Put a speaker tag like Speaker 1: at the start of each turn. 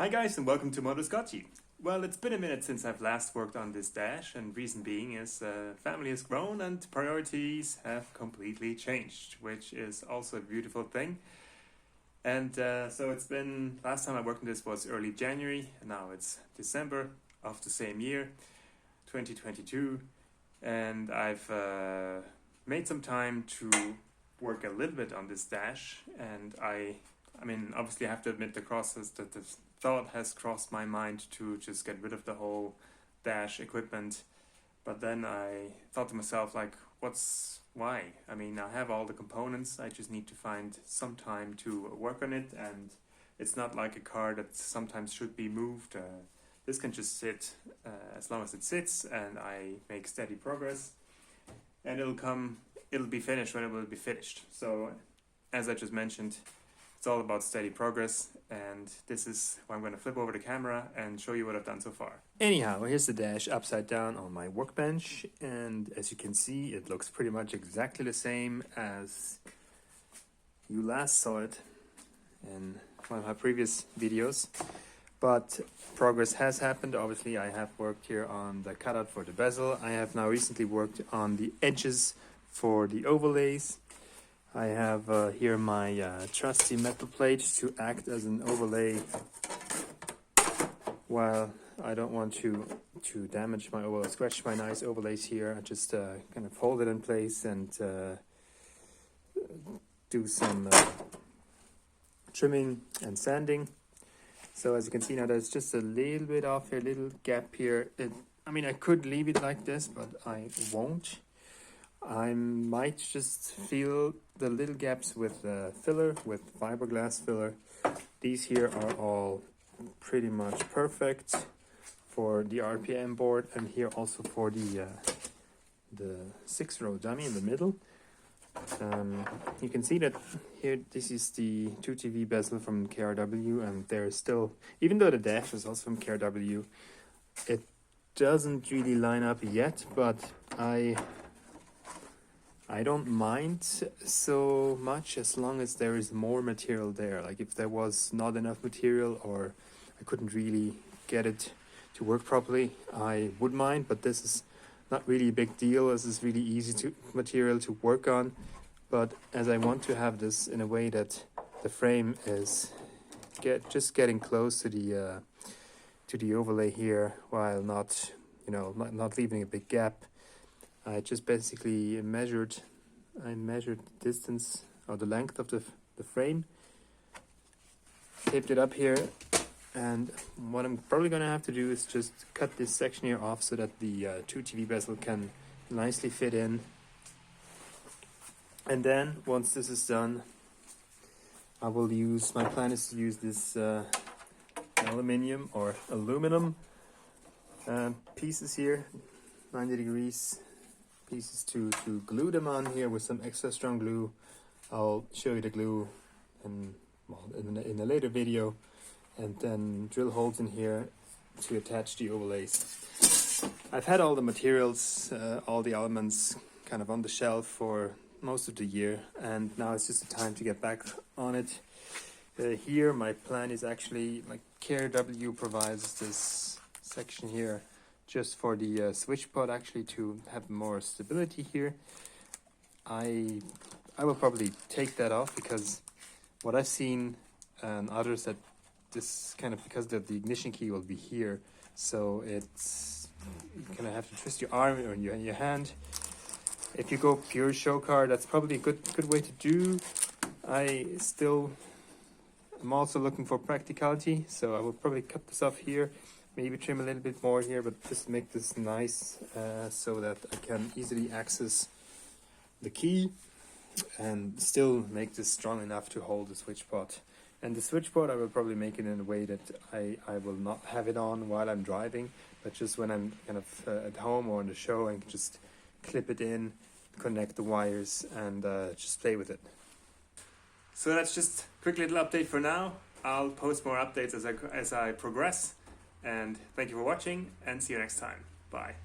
Speaker 1: Hi guys and welcome to Motorscotty. Well, it's been a minute since I've last worked on this dash, and reason being is family has grown and priorities have completely changed, which is also a beautiful thing. And so it's been, last time I worked on this was early January, and now it's December of the same year, 2022, and I've made some time to work a little bit on this dash, and I mean, obviously I have to admit the thought has crossed my mind to just get rid of the whole dash equipment, but then I thought to myself, like, why? I mean, I have all the components, I just need to find some time to work on it, and it's not like a car that sometimes should be moved. This can just sit as long as it sits, and I make steady progress, and it'll be finished when it will be finished. So, as I just mentioned, it's all about steady progress, and this is why I'm going to flip over the camera and show you what I've done so far. Anyhow, here's the dash upside down on my workbench, and as you can see, it looks pretty much exactly the same as you last saw it in one of my previous videos. But progress has happened. Obviously, I have worked here on the cutout for the bezel. I have now recently worked on the edges for the overlays. I have here my trusty metal plate to act as an overlay while I don't want to damage my overlay, scratch my nice overlays here. I just kind of hold it in place and do some trimming and sanding. So as you can see now, there's just a little bit off here, little gap here. I mean, I could leave it like this, but I won't. I might just fill the little gaps with filler, with fiberglass filler. These here are all pretty much perfect for the RPM board, and here also for the 6-row dummy in the middle. You can see that here, this is the 2TV bezel from KRW, and there is still, even though the dash is also from KRW, it doesn't really line up yet, but I don't mind so much as long as there is more material there. Like if there was not enough material or I couldn't really get it to work properly, I would mind, but this is not really a big deal. This is really easy material to work on. But as I want to have this in a way that the frame is just getting close to the overlay here, while not leaving a big gap, I just basically measured the distance or the length of the frame, taped it up here, and what I'm probably going to have to do is just cut this section here off so that the 2TV bezel can nicely fit in. And then once this is done, my plan is to use this aluminum pieces here, 90 degrees pieces to glue them on here with some extra strong glue. I'll show you the glue in a later video, and then drill holes in here to attach the overlays. I've had all the materials, all the elements kind of on the shelf for most of the year, and now it's just the time to get back on it. Here my plan is actually, like, KRW provides this section here just for the switch pod, actually, to have more stability here. I will probably take that off, because what I've seen and others, that this kind of, because the ignition key will be here, so it's, you kind of have to twist your arm or your hand. If you go pure show car, that's probably a good way to do. I'm also looking for practicality, so I will probably cut this off here, maybe trim a little bit more here, but just make this nice so that I can easily access the key and still make this strong enough to hold the switch pod. And the switch pod, I will probably make it in a way that I will not have it on while I'm driving, but just when I'm kind of at home or on the show, I can just clip it in, connect the wires, and just play with it. So that's just a quick little update for now. I'll post more updates as I progress. And thank you for watching, and see you next time. Bye.